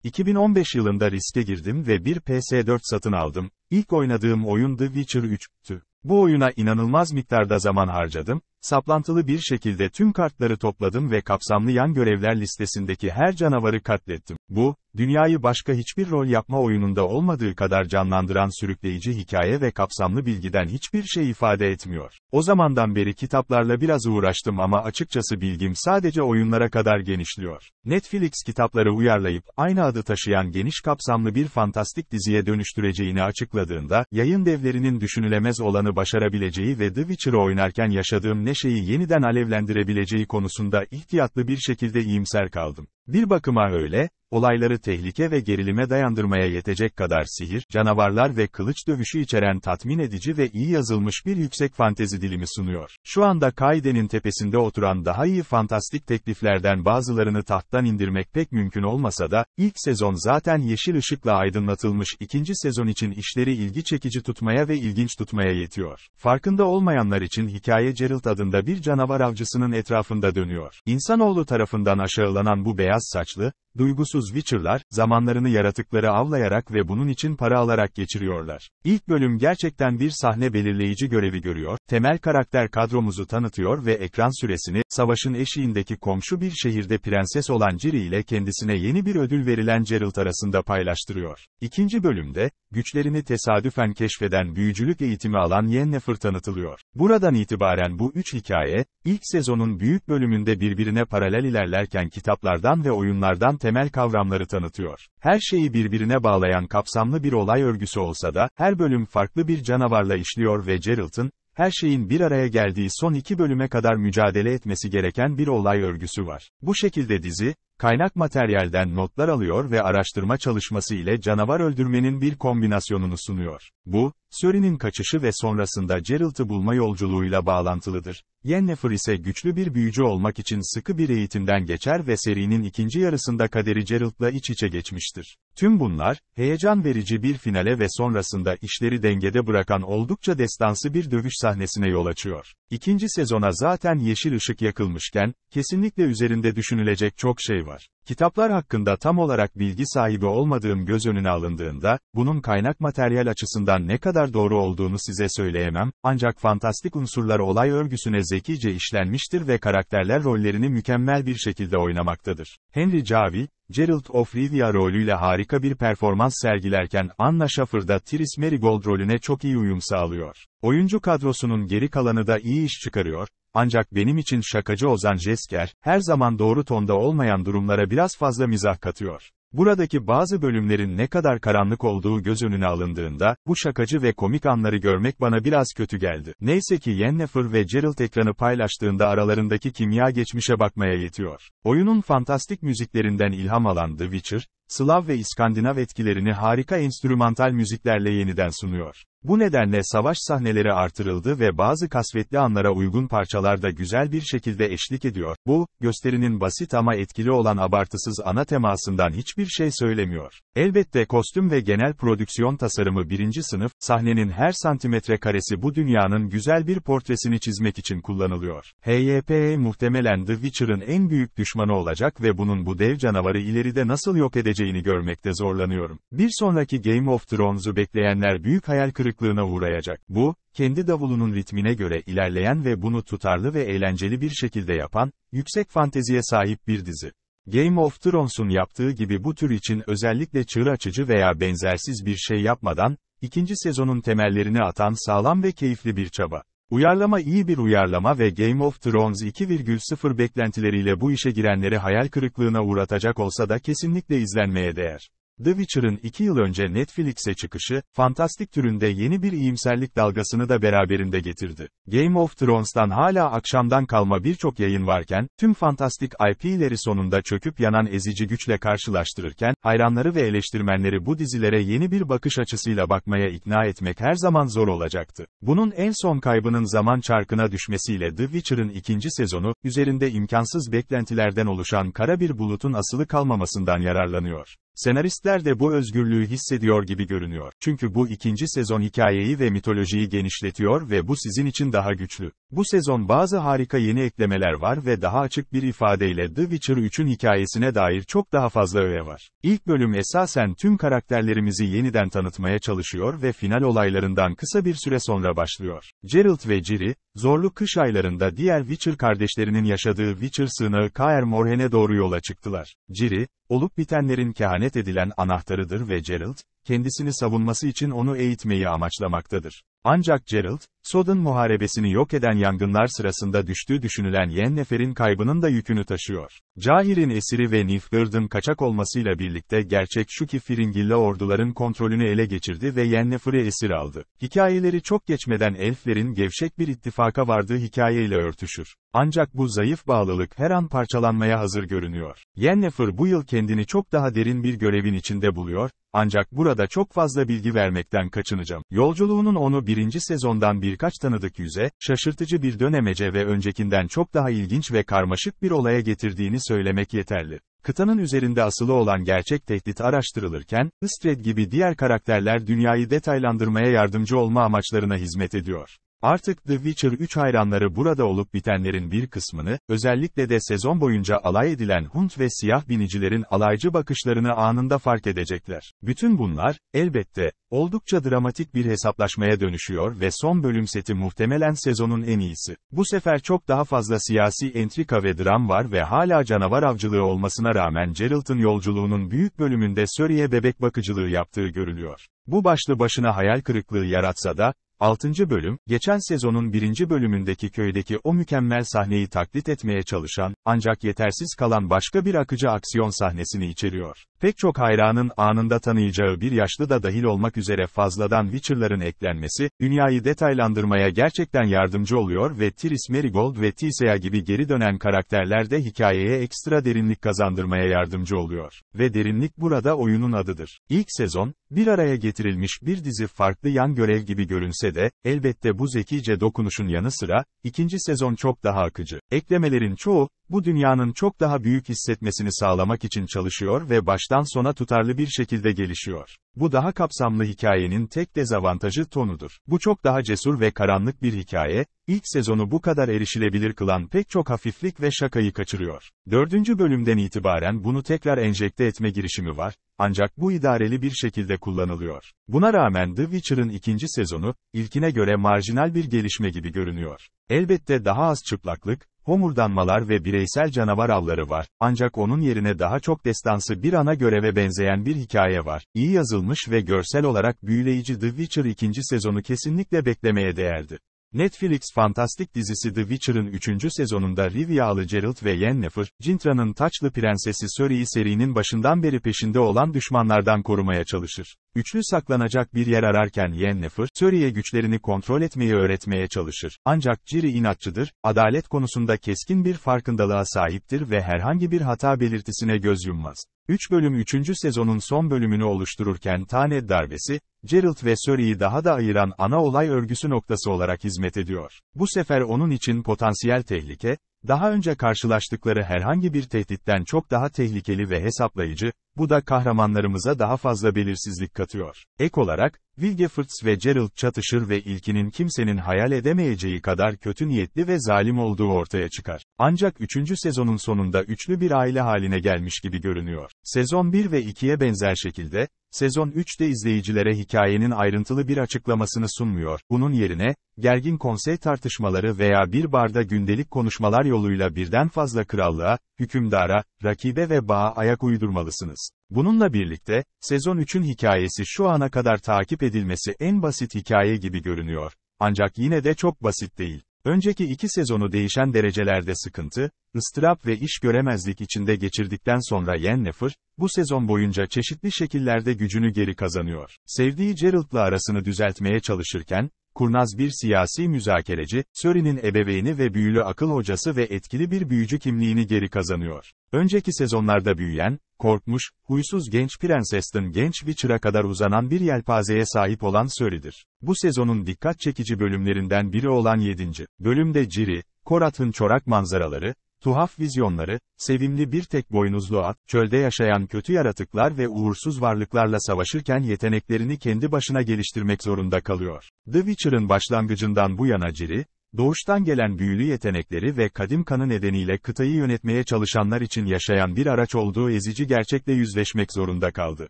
2015 yılında riske girdim ve bir PS4 satın aldım. İlk oynadığım oyun The Witcher 3'tü. Bu oyuna inanılmaz miktarda zaman harcadım, saplantılı bir şekilde tüm kartları topladım ve kapsamlı yan görevler listesindeki her canavarı katlettim. Bu, dünyayı başka hiçbir rol yapma oyununda olmadığı kadar canlandıran sürükleyici hikaye ve kapsamlı bilgiden hiçbir şey ifade etmiyor. O zamandan beri kitaplarla biraz uğraştım ama açıkçası bilgim sadece oyunlara kadar genişliyor. Netflix kitapları uyarlayıp aynı adı taşıyan geniş kapsamlı bir fantastik diziye dönüştüreceğini açıkladığında, yayın devlerinin düşünülemez olanı başarabileceği ve The Witcher'ı oynarken yaşadığım neşeyi yeniden alevlendirebileceği konusunda ihtiyatlı bir şekilde iyimser kaldım. Bir bakıma öyle, olayları tehlike ve gerilime dayandırmaya yetecek kadar sihir, canavarlar ve kılıç dövüşü içeren tatmin edici ve iyi yazılmış bir yüksek fantezi dilimi sunuyor. Şu anda kaidenin tepesinde oturan daha iyi fantastik tekliflerden bazılarını tahttan indirmek pek mümkün olmasa da, ilk sezon zaten yeşil ışıkla aydınlatılmış, ikinci sezon için işleri ilgi çekici tutmaya ve ilginç tutmaya yetiyor. Farkında olmayanlar için hikaye Geralt adında bir canavar avcısının etrafında dönüyor. İnsanoğlu tarafından aşağılanan bu beyaz saçlı, duygusuz Witcher'lar, zamanlarını yaratıkları avlayarak ve bunun için para alarak geçiriyorlar. İlk bölüm gerçekten bir sahne belirleyici görevi görüyor, temel karakter kadromuzu tanıtıyor ve ekran süresini, savaşın eşiğindeki komşu bir şehirde prenses olan Ciri ile kendisine yeni bir ödül verilen Geralt arasında paylaştırıyor. İkinci bölümde, güçlerini tesadüfen keşfeden büyücülük eğitimi alan Yennefer tanıtılıyor. Buradan itibaren bu üç hikaye, ilk sezonun büyük bölümünde birbirine paralel ilerlerken kitaplardan ve oyunlardan temel kavramları tanıtıyor. Her şeyi birbirine bağlayan kapsamlı bir olay örgüsü olsa da, her bölüm farklı bir canavarla işliyor ve Geralt'ın, her şeyin bir araya geldiği son iki bölüme kadar mücadele etmesi gereken bir olay örgüsü var. Bu şekilde dizi, kaynak materyalden notlar alıyor ve araştırma çalışması ile canavar öldürmenin bir kombinasyonunu sunuyor. Bu, Ciri'nin kaçışı ve sonrasında Geralt'ı bulma yolculuğuyla bağlantılıdır. Yennefer ise güçlü bir büyücü olmak için sıkı bir eğitimden geçer ve serinin ikinci yarısında kaderi Geralt'la iç içe geçmiştir. Tüm bunlar, heyecan verici bir finale ve sonrasında işleri dengede bırakan oldukça destansı bir dövüş sahnesine yol açıyor. İkinci sezona zaten yeşil ışık yakılmışken, kesinlikle üzerinde düşünülecek çok şey var. Kitaplar hakkında tam olarak bilgi sahibi olmadığım göz önüne alındığında, bunun kaynak materyal açısından ne kadar doğru olduğunu size söyleyemem, ancak fantastik unsurlar olay örgüsüne zekice işlenmiştir ve karakterler rollerini mükemmel bir şekilde oynamaktadır. Henry Cavill, Geralt of Rivia rolüyle harika bir performans sergilerken Anna Schaffer da Triss Merigold rolüne çok iyi uyum sağlıyor. Oyuncu kadrosunun geri kalanı da iyi iş çıkarıyor, ancak benim için şakacı Ozan Jesker, her zaman doğru tonda olmayan durumlara biraz fazla mizah katıyor. Buradaki bazı bölümlerin ne kadar karanlık olduğu göz önüne alındığında, bu şakacı ve komik anları görmek bana biraz kötü geldi. Neyse ki Yennefer ve Geralt ekranı paylaştığında aralarındaki kimya geçmişe bakmaya yetiyor. Oyunun fantastik müziklerinden ilham alan The Witcher, Slav ve İskandinav etkilerini harika enstrümantal müziklerle yeniden sunuyor. Bu nedenle savaş sahneleri artırıldı ve bazı kasvetli anlara uygun parçalar da güzel bir şekilde eşlik ediyor. Bu, gösterinin basit ama etkili olan abartısız ana temasından hiçbir şey söylemiyor. Elbette kostüm ve genel prodüksiyon tasarımı birinci sınıf, sahnenin her santimetre karesi bu dünyanın güzel bir portresini çizmek için kullanılıyor. HYPE muhtemelen The Witcher'ın en büyük düşmanı olacak ve bunun bu dev canavarı ileride nasıl yok edeceğini görmekte zorlanıyorum. Bir sonraki Game of Thrones'u bekleyenler büyük hayal kırıklığına uğrayacak. Bu, kendi davulunun ritmine göre ilerleyen ve bunu tutarlı ve eğlenceli bir şekilde yapan, yüksek fanteziye sahip bir dizi. Game of Thrones'un yaptığı gibi bu tür için özellikle çığır açıcı veya benzersiz bir şey yapmadan, ikinci sezonun temellerini atan sağlam ve keyifli bir çaba. Uyarlama iyi bir uyarlama ve Game of Thrones 2.0 beklentileriyle bu işe girenleri hayal kırıklığına uğratacak olsa da kesinlikle izlenmeye değer. The Witcher'ın 2 yıl önce Netflix'e çıkışı, fantastik türünde yeni bir iyimserlik dalgasını da beraberinde getirdi. Game of Thrones'tan hala akşamdan kalma birçok yayın varken, tüm fantastik IP'leri sonunda çöküp yanan ezici güçle karşılaştırırken, hayranları ve eleştirmenleri bu dizilere yeni bir bakış açısıyla bakmaya ikna etmek her zaman zor olacaktı. Bunun en son kaybının zaman çarkına düşmesiyle The Witcher'ın ikinci sezonu, üzerinde imkansız beklentilerden oluşan kara bir bulutun asılı kalmamasından yararlanıyor. Senaristler de bu özgürlüğü hissediyor gibi görünüyor. Çünkü bu ikinci sezon hikayeyi ve mitolojiyi genişletiyor ve bu sizin için daha güçlü. Bu sezon bazı harika yeni eklemeler var ve daha açık bir ifadeyle The Witcher 3'ün hikayesine dair çok daha fazla öğe var. İlk bölüm esasen tüm karakterlerimizi yeniden tanıtmaya çalışıyor ve final olaylarından kısa bir süre sonra başlıyor. Geralt ve Ciri, zorlu kış aylarında diğer Witcher kardeşlerinin yaşadığı Witcher sığınağı Kaer Morhen'e doğru yola çıktılar. Ciri, olup bitenlerin kehanet edilen anahtarıdır ve Geralt, kendisini savunması için onu eğitmeyi amaçlamaktadır. Ancak Geralt, Sodden muharebesini yok eden yangınlar sırasında düştüğü düşünülen Yennefer'in kaybının da yükünü taşıyor. Cahir'in esiri ve Nilfgaard'ın kaçak olmasıyla birlikte gerçek şu ki Fringilla orduların kontrolünü ele geçirdi ve Yennefer'i esir aldı. Hikayeleri çok geçmeden elflerin gevşek bir ittifaka vardığı hikayeyle örtüşür. Ancak bu zayıf bağlılık her an parçalanmaya hazır görünüyor. Yennefer bu yıl kendini çok daha derin bir görevin içinde buluyor, ancak burada çok fazla bilgi vermekten kaçınacağım. Yolculuğunun onu birinci sezondan birkaç tanıdık yüze, şaşırtıcı bir dönemece ve öncekinden çok daha ilginç ve karmaşık bir olaya getirdiğini söylemek yeterli. Kıtanın üzerinde asılı olan gerçek tehdit araştırılırken, Istred gibi diğer karakterler dünyayı detaylandırmaya yardımcı olma amaçlarına hizmet ediyor. Artık The Witcher 3 hayranları burada olup bitenlerin bir kısmını, özellikle de sezon boyunca alay edilen Hunt ve siyah binicilerin alaycı bakışlarını anında fark edecekler. Bütün bunlar, elbette, oldukça dramatik bir hesaplaşmaya dönüşüyor ve son bölüm seti muhtemelen sezonun en iyisi. Bu sefer çok daha fazla siyasi entrika ve dram var ve hala canavar avcılığı olmasına rağmen Geralt'ın yolculuğunun büyük bölümünde Ciri'ye bebek bakıcılığı yaptığı görülüyor. Bu başlı başına hayal kırıklığı yaratsa da, 6. bölüm, geçen sezonun 1. bölümündeki köydeki o mükemmel sahneyi taklit etmeye çalışan, ancak yetersiz kalan başka bir akıcı aksiyon sahnesini içeriyor. Pek çok hayranın anında tanıyacağı bir yaşlı da dahil olmak üzere fazladan Witcher'ların eklenmesi, dünyayı detaylandırmaya gerçekten yardımcı oluyor ve Triss Merigold ve Tisea gibi geri dönen karakterler de hikayeye ekstra derinlik kazandırmaya yardımcı oluyor. Ve derinlik burada oyunun adıdır. İlk sezon, bir araya getirilmiş bir dizi farklı yan görev gibi görünse de, elbette bu zekice dokunuşun yanı sıra, ikinci sezon çok daha akıcı. Eklemelerin çoğu, bu dünyanın çok daha büyük hissetmesini sağlamak için çalışıyor ve baştan sona tutarlı bir şekilde gelişiyor. Bu daha kapsamlı hikayenin tek dezavantajı tonudur. Bu çok daha cesur ve karanlık bir hikaye, ilk sezonu bu kadar erişilebilir kılan pek çok hafiflik ve şakayı kaçırıyor. 4. bölümden itibaren bunu tekrar enjekte etme girişimi var, ancak bu idareli bir şekilde kullanılıyor. Buna rağmen The Witcher'ın ikinci sezonu, ilkine göre marjinal bir gelişme gibi görünüyor. Elbette daha az çıplaklık, homurdanmalar ve bireysel canavar avları var, ancak onun yerine daha çok destansı bir ana göreve benzeyen bir hikaye var. İyi yazılmış ve görsel olarak büyüleyici The Witcher 2. sezonu kesinlikle beklemeye değerdi. Netflix fantastik dizisi The Witcher'ın 3. sezonunda Rivialı Geralt ve Yennefer, Cintra'nın taçlı prensesi Ciri'yi serinin başından beri peşinde olan düşmanlardan korumaya çalışır. Üçlü saklanacak bir yer ararken Yennefer, Ciri'ye güçlerini kontrol etmeyi öğretmeye çalışır. Ancak Ciri inatçıdır, adalet konusunda keskin bir farkındalığa sahiptir ve herhangi bir hata belirtisine göz yummaz. 3 bölüm 3. sezonun son bölümünü oluştururken Tane darbesi, Geralt ve Ciri'yi daha da ayıran ana olay örgüsü noktası olarak hizmet ediyor. Bu sefer onun için potansiyel tehlike, daha önce karşılaştıkları herhangi bir tehditten çok daha tehlikeli ve hesaplayıcı, bu da kahramanlarımıza daha fazla belirsizlik katıyor. Ek olarak, Vilgefortz ve Geralt çatışır ve ilkinin kimsenin hayal edemeyeceği kadar kötü niyetli ve zalim olduğu ortaya çıkar. Ancak 3. sezonun sonunda üçlü bir aile haline gelmiş gibi görünüyor. Sezon 1 ve 2'ye benzer şekilde, sezon 3'te izleyicilere hikayenin ayrıntılı bir açıklamasını sunmuyor. Bunun yerine, gergin konsey tartışmaları veya bir barda gündelik konuşmalar yoluyla birden fazla krallığa, hükümdara, rakibe ve bağa ayak uydurmalısınız. Bununla birlikte, sezon 3'ün hikayesi şu ana kadar takip edilmesi en basit hikaye gibi görünüyor. Ancak yine de çok basit değil. Önceki 2 sezonu değişen derecelerde sıkıntı, ıstırap ve iş göremezlik içinde geçirdikten sonra Yennefer, bu sezon boyunca çeşitli şekillerde gücünü geri kazanıyor. Sevdiği Geralt'la arasını düzeltmeye çalışırken, kurnaz bir siyasi müzakereci, Ciri'nin ebeveyni ve büyülü akıl hocası ve etkili bir büyücü kimliğini geri kazanıyor. Önceki sezonlarda büyüyen, korkmuş, huysuz genç prensesten genç Witcher'a kadar uzanan bir yelpazeye sahip olan Ciri'dir. Bu sezonun dikkat çekici bölümlerinden biri olan 7. bölümde Ciri, Korath'ın çorak manzaraları, tuhaf vizyonları, sevimli bir tek boynuzlu at, çölde yaşayan kötü yaratıklar ve uğursuz varlıklarla savaşırken yeteneklerini kendi başına geliştirmek zorunda kalıyor. The Witcher'ın başlangıcından bu yana Ciri, doğuştan gelen büyülü yetenekleri ve kadim kanı nedeniyle kıtayı yönetmeye çalışanlar için yaşayan bir araç olduğu ezici gerçekle yüzleşmek zorunda kaldı.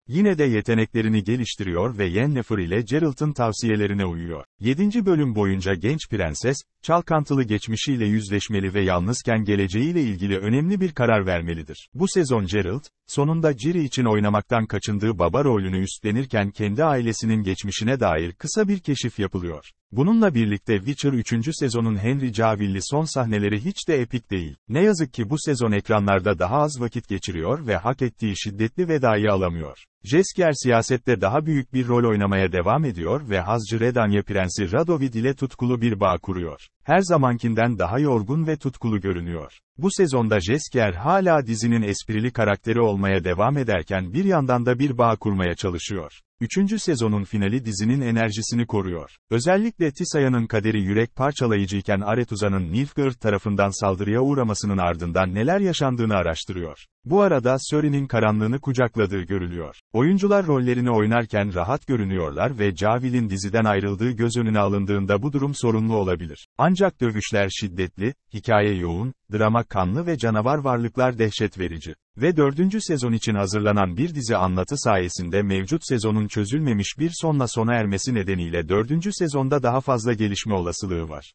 Yine de yeteneklerini geliştiriyor ve Yennefer ile Geralt'ın tavsiyelerine uyuyor. 7. bölüm boyunca genç prenses, çalkantılı geçmişiyle yüzleşmeli ve yalnızken geleceğiyle ilgili önemli bir karar vermelidir. Bu sezon Geralt, sonunda Ciri için oynamaktan kaçındığı baba rolünü üstlenirken kendi ailesinin geçmişine dair kısa bir keşif yapılıyor. Bununla birlikte Witcher 3. sezonun Henry Cavill'i son sahneleri hiç de epik değil. Ne yazık ki bu sezon ekranlarda daha az vakit geçiriyor ve hak ettiği şiddetli vedayı alamıyor. Jaskier siyasette daha büyük bir rol oynamaya devam ediyor ve Hazcı Redanya Prensi Radovid ile tutkulu bir bağ kuruyor. Her zamankinden daha yorgun ve tutkulu görünüyor. Bu sezonda Jaskier hala dizinin esprili karakteri olmaya devam ederken bir yandan da bir bağ kurmaya çalışıyor. 3. sezonun finali dizinin enerjisini koruyor. Özellikle Tisaya'nın kaderi yürek parçalayıcıyken Aretuza'nın Nilfgaard tarafından saldırıya uğramasının ardından neler yaşandığını araştırıyor. Bu arada Ciri'nin karanlığını kucakladığı görülüyor. Oyuncular rollerini oynarken rahat görünüyorlar ve Cavill'in diziden ayrıldığı göz önüne alındığında bu durum sorunlu olabilir. Ancak dövüşler şiddetli, hikaye yoğun, drama kanlı ve canavar varlıklar dehşet verici. Ve 4. sezon için hazırlanan bir dizi anlatı sayesinde mevcut sezonun çözülmemiş bir sonla sona ermesi nedeniyle 4. sezonda daha fazla gelişme olasılığı var.